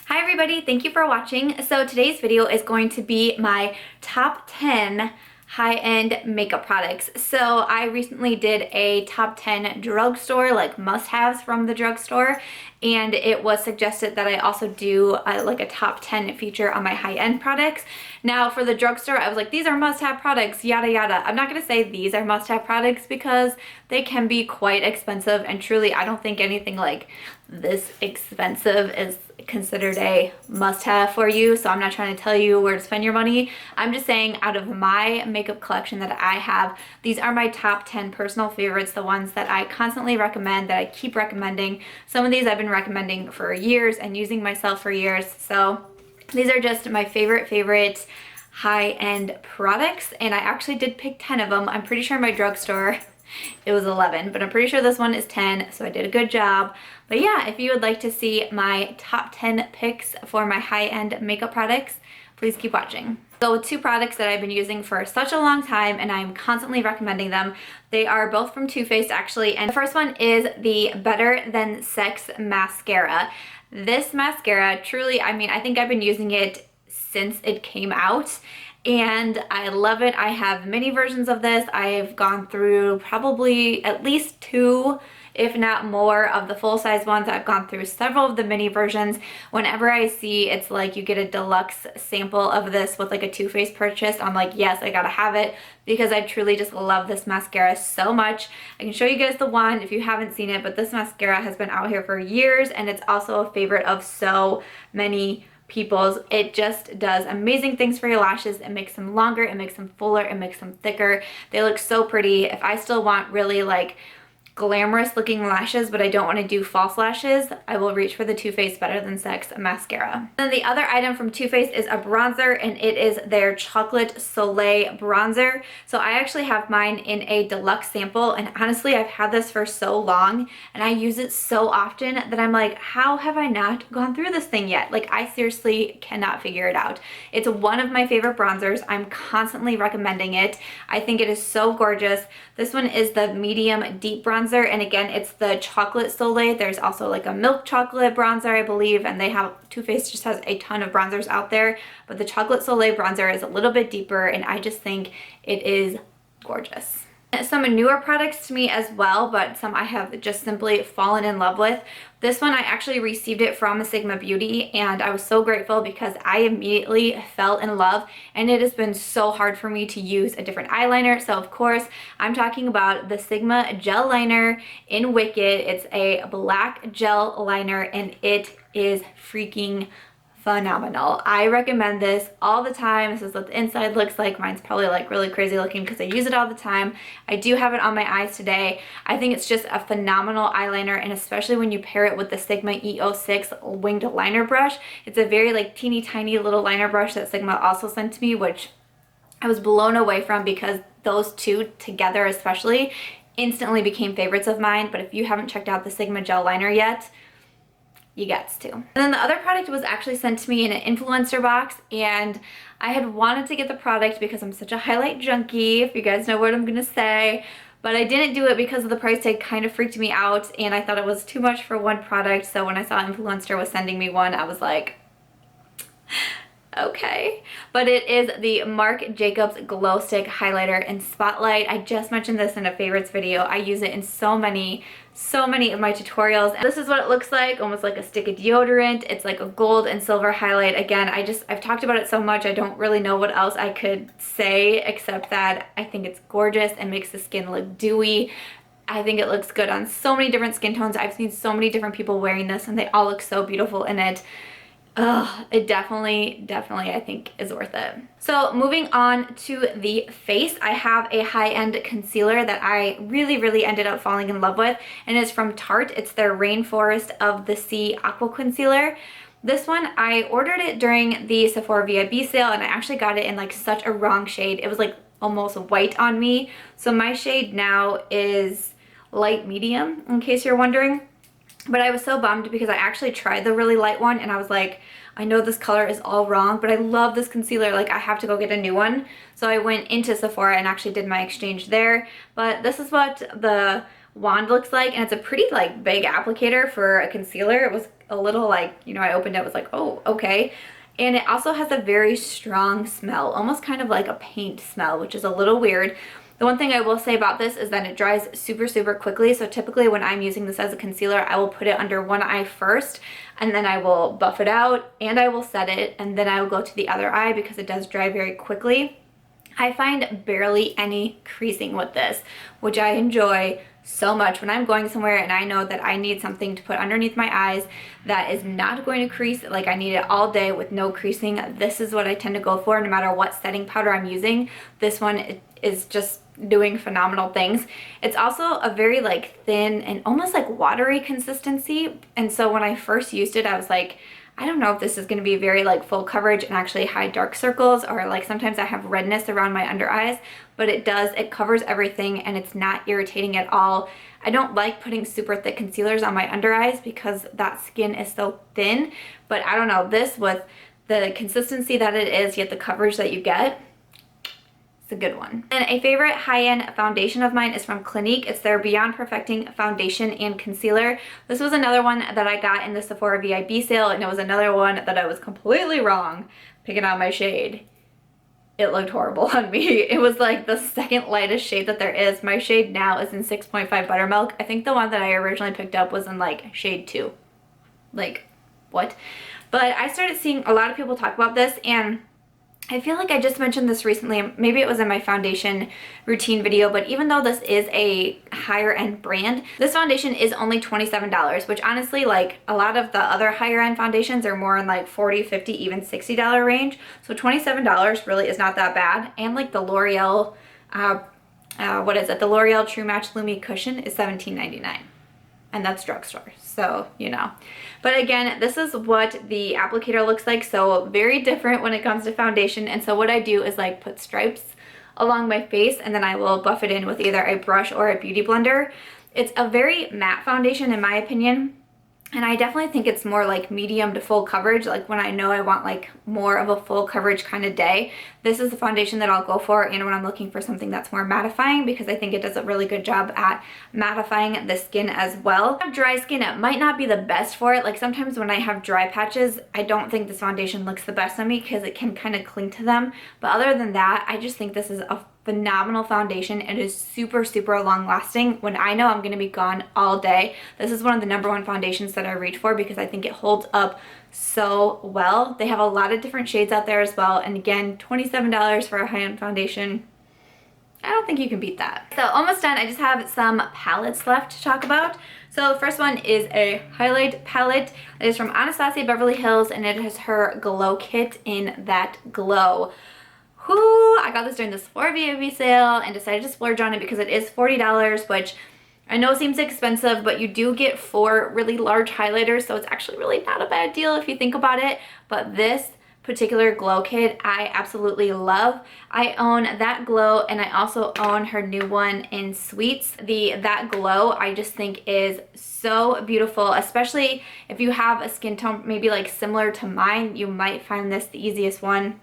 Hi everybody, thank you for watching. So today's video is going to be my top 10 high-end makeup products. So I recently did a top 10 drugstore, like must-haves from the drugstore, and it was suggested that I also do like a top 10 feature on my high-end products. Now for the drugstore, I was like, these are must-have products, yada yada. I'm not gonna say these are must-have products because they can be quite expensive, and truly I don't think anything like this expensive is considered a must-have for you. So I'm not trying to tell you where to spend your money. I'm just saying out of my makeup collection that I have, these are my top 10 personal favorites, the ones that I constantly recommend, that I keep recommending. Some of these I've been recommending for years and using myself for years. So these are just my favorite high-end products, and I actually did pick 10 of them. I'm pretty sure my drugstore it was 11, but I'm pretty sure this one is 10, so I did a good job. But yeah, if you would like to see my top 10 picks for my high-end makeup products, please keep watching. So with two products that I've been using for such a long time and I'm constantly recommending them, they are both from Too Faced actually, and the first one is the Better Than Sex Mascara. This mascara, truly, I mean, I think I've been using it since it came out, and I love it. I have many versions of this. I've gone through probably at least two, if not more, of the full-size ones. I've gone through several of the mini versions. Whenever I see it's like you get a deluxe sample of this with like a Too Faced purchase, I'm like, yes, I gotta have it, because I truly just love this mascara so much. I can show you guys the one if you haven't seen it, but this mascara has been out here for years, and it's also a favorite of so many people's. It just does amazing things for your lashes. It makes them longer, it makes them fuller, it makes them thicker. They look so pretty. If I still want really like glamorous looking lashes, but I don't want to do false lashes, I will reach for the Too Faced Better Than Sex mascara. Then the other item from Too Faced is a bronzer, and it is their Chocolate Soleil bronzer. So I actually have mine in a deluxe sample, and honestly I've had this for so long and I use it so often that I'm like, how have I not gone through this thing yet? Like, I seriously cannot figure it out. It's one of my favorite bronzers. I'm constantly recommending it. I think it is so gorgeous. This one is the medium deep bronzer, and again, it's the Chocolate Soleil. There's also like a milk chocolate bronzer, I believe, and they have, Too Faced just has a ton of bronzers out there, but the Chocolate Soleil bronzer is a little bit deeper, and I just think it is gorgeous. Some newer products to me as well, but some I have just simply fallen in love with. This one, I actually received it from Sigma Beauty, and I was so grateful because I immediately fell in love, and it has been so hard for me to use a different eyeliner. So of course, I'm talking about the Sigma Gel Liner in Wicked. It's a black gel liner, and it is freaking phenomenal. I recommend this all the time. This is what the inside looks like. Mine's probably like really crazy looking because I use it all the time. I do have it on my eyes today. I think it's just a phenomenal eyeliner, and especially when you pair it with the Sigma E06 winged liner brush. It's a very like teeny tiny little liner brush that Sigma also sent to me, which I was blown away from because those two together especially instantly became favorites of mine. But if you haven't checked out the Sigma gel liner yet, you got to. And then the other product was actually sent to me in an Influenster box, and I had wanted to get the product because I'm such a highlight junkie, if you guys know what I'm gonna say, but I didn't do it because of the price tag. Kind of freaked me out, and I thought it was too much for one product. So when I saw Influenster was sending me one, I was like, okay. But it is the Marc Jacobs Glow Stick Highlighter in Spotlight. I just mentioned this in a favorites video. I use it in so many of my tutorials. And this is what it looks like, almost like a stick of deodorant. It's like a gold and silver highlight. Again, I've talked about it so much, I don't really know what else I could say except that I think it's gorgeous and makes the skin look dewy. I think it looks good on so many different skin tones. I've seen so many different people wearing this, and they all look so beautiful in it. It definitely I think is worth it. So moving on to the face, I have a high-end concealer that I really ended up falling in love with, and it's from Tarte. It's their Rainforest of the Sea Aqua concealer. This one, I ordered it during the Sephora VIB sale, and I actually got it in like such a wrong shade. It was like almost white on me. So my shade now is light medium, in case you're wondering. But I was so bummed because I actually tried the really light one, and I was like, I know this color is all wrong, but I love this concealer. Like, I have to go get a new one. So I went into Sephora and actually did my exchange there. But this is what the wand looks like, and it's a pretty like big applicator for a concealer. It was a little like, you know, I opened it, was like, oh, okay. And it also has a very strong smell, almost kind of like a paint smell, which is a little weird. The one thing I will say about this is that it dries super, super quickly. So typically when I'm using this as a concealer, I will put it under one eye first, and then I will buff it out, and I will set it, and then I will go to the other eye because it does dry very quickly. I find barely any creasing with this, which I enjoy so much when I'm going somewhere and I know that I need something to put underneath my eyes that is not going to crease, like I need it all day with no creasing. This is what I tend to go for no matter what setting powder I'm using. This one is just doing phenomenal things. It's also a very like thin and almost like watery consistency, and so when I first used it I was like, I don't know if this is going to be very like full coverage and actually hide dark circles, or like sometimes I have redness around my under eyes, but it covers everything and it's not irritating at all. I don't like putting super thick concealers on my under eyes because that skin is so thin, but I don't know, this with the consistency that it is yet the coverage that you get, it's a good one. And a favorite high-end foundation of mine is from Clinique. It's their Beyond Perfecting Foundation and Concealer. This was another one that I got in the Sephora VIB sale, and it was another one that I was completely wrong picking out my shade. It looked horrible on me. It was like the second lightest shade that there is. My shade now is in 6.5 Buttermilk. I think the one that I originally picked up was in like shade 2. Like, what? But I started seeing a lot of people talk about this, and I feel like I just mentioned this recently, maybe it was in my foundation routine video, but even though this is a higher end brand, this foundation is only $27, which honestly, like a lot of the other higher end foundations are more in like $40, $50, even $60 range. So $27 really is not that bad. And like the L'Oreal, what is it? The L'Oreal True Match Lumi Cushion is $17.99. And that's drugstore, so you know. But again, this is what the applicator looks like, so very different when it comes to foundation. And so what I do is like put stripes along my face, and then I will buff it in with either a brush or a beauty blender. It's a very matte foundation in my opinion, and I definitely think it's more like medium to full coverage, like when I know I want like more of a full coverage kind of day. This is the foundation that I'll go for, and when I'm looking for something that's more mattifying, because I think it does a really good job at mattifying the skin as well. If I have dry skin, it might not be the best for it. Like sometimes when I have dry patches, I don't think this foundation looks the best on me because it can kind of cling to them. But other than that, I just think this is a phenomenal foundation. It is super, super long lasting. When I know I'm going to be gone all day, this is one of the #1 foundations that I reach for because I think it holds up so well. They have a lot of different shades out there as well, and again, $27 for a high-end foundation. I don't think you can beat that. So almost done. I just have some palettes left to talk about. So the first one is a highlight palette. It is from Anastasia Beverly Hills, and it is her Glow Kit in That Glow. Whoo! I got this during the Sephora VIB sale and decided to splurge on it because it is $40, which I know seems expensive, but you do get 4 really large highlighters, so it's actually really not a bad deal if you think about it. But this particular glow kit I absolutely love. I own That Glow, and I also own her new one in Sweets. The That Glow I just think is so beautiful, especially if you have a skin tone maybe like similar to mine. You might find this the easiest one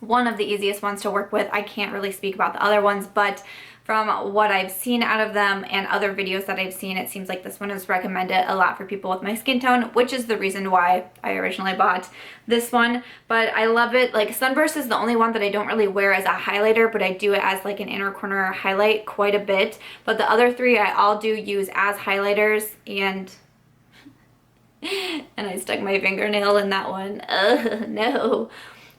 of the easiest ones to work with. I can't really speak about the other ones, but from what I've seen out of them and other videos that I've seen, it seems like this one is recommended a lot for people with my skin tone, which is the reason why I originally bought this one. But I love it. Like Sunburst is the only one that I don't really wear as a highlighter, but I do it as like an inner corner highlight quite a bit. But the other 3 I all do use as highlighters, and I stuck my fingernail in that one. Ugh, no.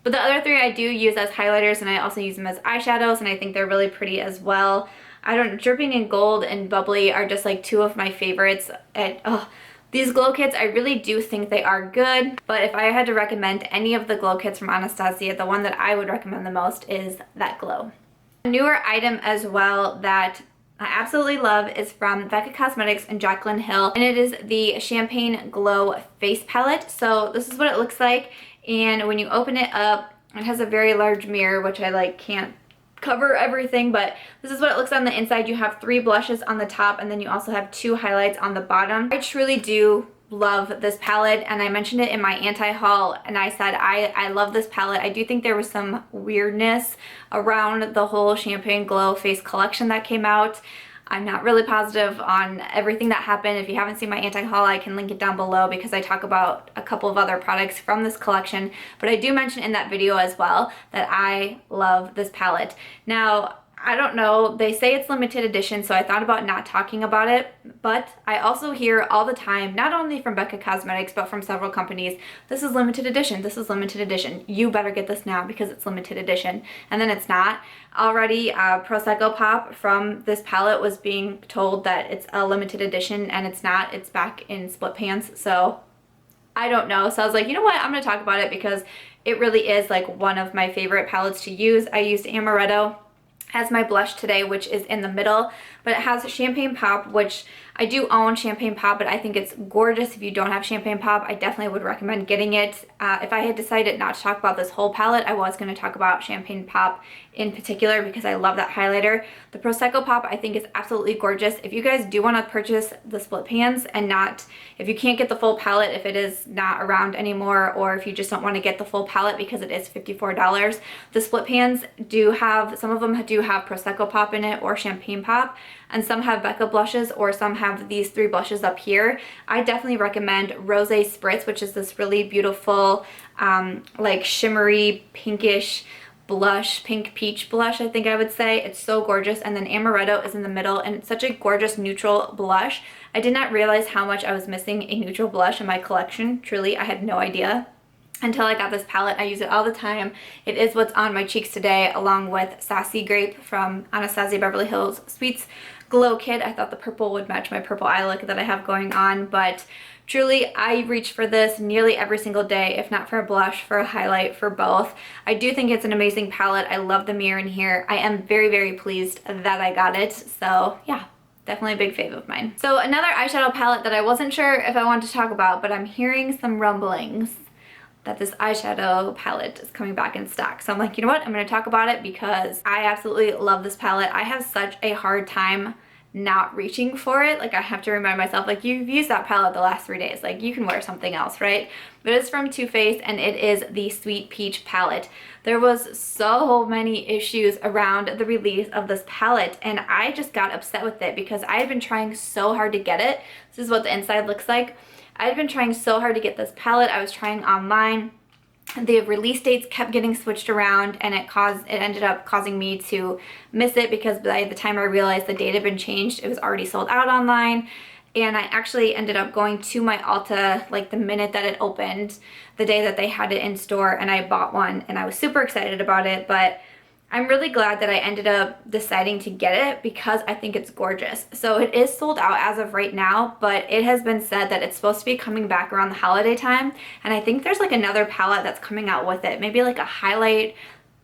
But the other 3 I do use as highlighters, and I also use them as eyeshadows, and I think they're really pretty as well. I don't know, Dripping in Gold and Bubbly are just like 2 of my favorites. These glow kits, I really do think they are good, but if I had to recommend any of the glow kits from Anastasia, the one that I would recommend the most is That Glow. A newer item as well that I absolutely love is from Becca Cosmetics and Jaclyn Hill, and it is the Champagne Glow Face Palette. So this is what it looks like. And when you open it up, it has a very large mirror, which I like can't cover everything, but this is what it looks on the inside. You have 3 blushes on the top, and then you also have 2 highlights on the bottom. I truly do love this palette, and I mentioned it in my anti-haul, and I said I love this palette. I do think there was some weirdness around the whole Champagne Glow face collection that came out. I'm not really positive on everything that happened. If you haven't seen my anti-haul, I can link it down below because I talk about a couple of other products from this collection. But I do mention in that video as well that I love this palette. Now, I don't know, they say it's limited edition, so I thought about not talking about it, but I also hear all the time, not only from Becca Cosmetics, but from several companies, this is limited edition, this is limited edition. You better get this now because it's limited edition. And then it's not. Already, Prosecco Pop from this palette was being told that it's a limited edition, and it's not. It's back in split pans, so I don't know. So I was like, you know what, I'm gonna talk about it because it really is like one of my favorite palettes to use. I used Amaretto as my blush today, which is in the middle, but it has Champagne Pop, which I do own Champagne Pop, but I think it's gorgeous. If you don't have Champagne Pop, I definitely would recommend getting it. If I had decided not to talk about this whole palette, I was going to talk about Champagne Pop in particular because I love that highlighter. The Prosecco Pop I think is absolutely gorgeous. If you guys do want to purchase the split pans and not, if you can't get the full palette, if it is not around anymore, or if you just don't want to get the full palette because it is $54, the split pans do have, some of them do have Prosecco Pop in it or Champagne Pop, and some have Becca blushes, or some have these 3 blushes up here. I definitely recommend Rosé Spritz, which is this really beautiful, like shimmery pinkish blush, pink peach blush, I think I would say. It's so gorgeous. And then Amaretto is in the middle, and it's such a gorgeous neutral blush. I did not realize how much I was missing a neutral blush in my collection. Truly, I had no idea until I got this palette. I use it all the time. It is what's on my cheeks today, along with Sassy Grape from Anastasia Beverly Hills Sweets Glow Kit. I thought the purple would match my purple eye look that I have going on, but truly, I reach for this nearly every single day, if not for a blush, for a highlight, for both. I do think it's an amazing palette. I love the mirror in here. I am very, very pleased that I got it. So yeah, definitely a big fave of mine. So another eyeshadow palette that I wasn't sure if I wanted to talk about, but I'm hearing some rumblings that this eyeshadow palette is coming back in stock. So I'm like, you know what? I'm going to talk about it because I absolutely love this palette. I have such a hard time not reaching for it. Like, I have to remind myself, like, you've used that palette the last 3 days. Like, you can wear something else, right? But it's from Too Faced, and it is the Sweet Peach palette. There was so many issues around the release of this palette, and I just got upset with it because I had been trying so hard to get it. This is what the inside looks like. I'd been trying so hard to get this palette. I was trying online. The release dates kept getting switched around, and it ended up causing me to miss it because by the time I realized the date had been changed, it was already sold out online. And I actually ended up going to my Ulta like the minute that it opened, the day that they had it in store, and I bought one, and I was super excited about it. But I'm really glad that I ended up deciding to get it because I think it's gorgeous. So it is sold out as of right now, but it has been said that it's supposed to be coming back around the holiday time. And I think there's like another palette that's coming out with it. Maybe like a highlight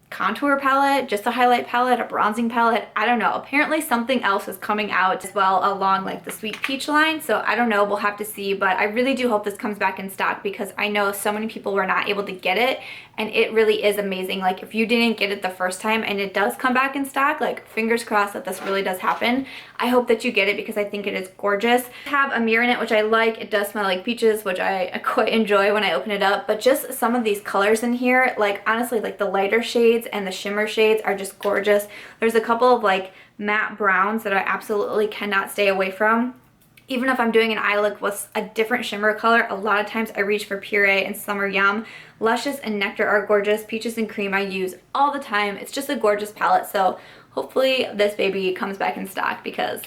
contour palette, just a highlight palette, a bronzing palette. I don't know. Apparently something else is coming out as well along like the Sweet Peach line. So I don't know. We'll have to see. But I really do hope this comes back in stock because I know so many people were not able to get it. And it really is amazing. Like, if you didn't get it the first time and it does come back in stock, like, fingers crossed that this really does happen. I hope that you get it because I think it is gorgeous. I have a mirror in it, which I like. It does smell like peaches, which I quite enjoy when I open it up. But just some of these colors in here, like, honestly, like the lighter shades and the shimmer shades are just gorgeous. There's a couple of like matte browns that I absolutely cannot stay away from. Even if I'm doing an eye look with a different shimmer color, a lot of times I reach for Puree and Summer Yum. Luscious and Nectar are gorgeous. Peaches and Cream I use all the time. It's just a gorgeous palette. So hopefully this baby comes back in stock because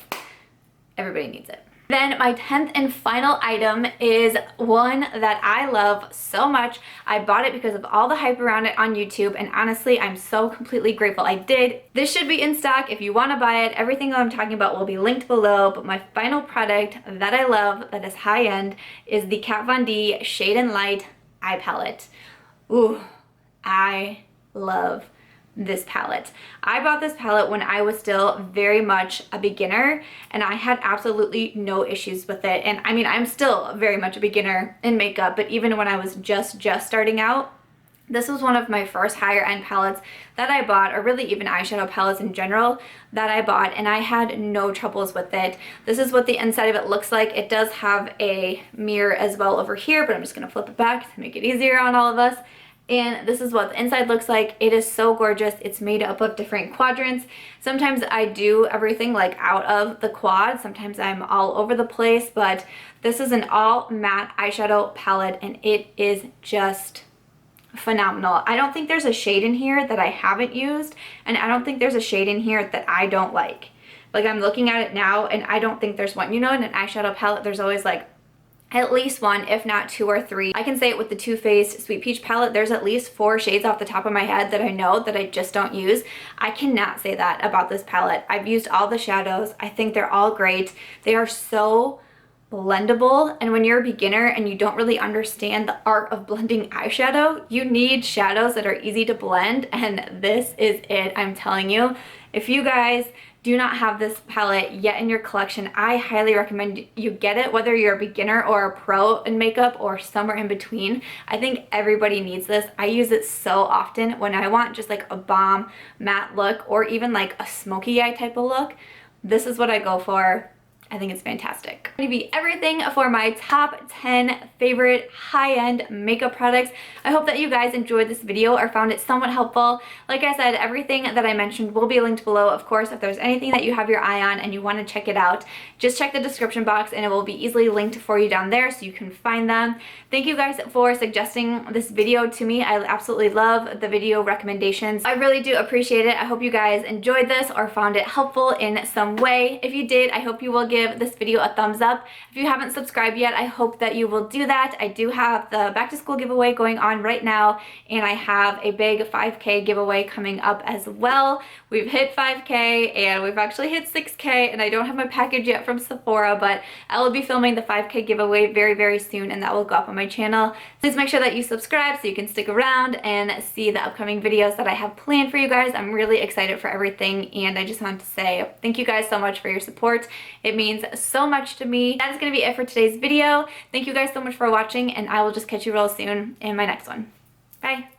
everybody needs it. Then my 10th and final item is one that I love so much. I bought it because of all the hype around it on YouTube, and honestly, I'm so completely grateful I did. This should be in stock if you want to buy it. Everything that I'm talking about will be linked below, but my final product that I love, that is high-end, is the Kat Von D Shade and Light Eye Palette. Ooh, I love this palette. I bought this palette when I was still very much a beginner, and I had absolutely no issues with it. And I mean, I'm still very much a beginner in makeup, but even when I was just starting out, this was one of my first higher end palettes that I bought, or really even eyeshadow palettes in general that I bought, and I had no troubles with it. This is what the inside of it looks like. It does have a mirror as well over here, but I'm just gonna flip it back to make it easier on all of us. And this is what the inside looks like. It is so gorgeous. It's made up of different quadrants. Sometimes I do everything like out of the quad. Sometimes I'm all over the place, but this is an all matte eyeshadow palette and it is just phenomenal. I don't think there's a shade in here that I haven't used, and I don't think there's a shade in here that I don't like. Like, I'm looking at it now and I don't think there's one. You know, in an eyeshadow palette, there's always like at least one, if not 2 or 3. I can say it with the Too Faced Sweet Peach palette. There's at least 4 shades off the top of my head that I know that I just don't use. I cannot say that about this palette. I've used all the shadows. I think they're all great. They are so blendable, and when you're a beginner and you don't really understand the art of blending eyeshadow, you need shadows that are easy to blend, and this is it. I'm telling you, if you guys do not have this palette yet in your collection, I highly recommend you get it, whether you're a beginner or a pro in makeup or somewhere in between. I think everybody needs this. I use it so often when I want just like a bomb matte look or even like a smoky eye type of look. This is what I go for. I think it's fantastic. Going to be everything for my top 10 favorite high-end makeup products. I hope that you guys enjoyed this video or found it somewhat helpful. Like I said, everything that I mentioned will be linked below. Of course, if there's anything that you have your eye on and you want to check it out, just check the description box and it will be easily linked for you down there so you can find them. Thank you guys for suggesting this video to me. I absolutely love the video recommendations. I really do appreciate it. I hope you guys enjoyed this or found it helpful in some way. If you did, I hope you will give this video a thumbs up. If you haven't subscribed yet, I hope that you will do that. I do have the back to school giveaway going on right now, and I have a big 5K giveaway coming up as well. We've hit 5K and we've actually hit 6K, and I don't have my package yet from Sephora, but I will be filming the 5K giveaway very, very soon, and that will go up on my channel. Please make sure that you subscribe so you can stick around and see the upcoming videos that I have planned for you guys. I'm really excited for everything, and I just want to say thank you guys so much for your support. It means so much to me. That is going to be it for today's video. Thank you guys so much for watching, and I will just catch you real soon in my next one. Bye!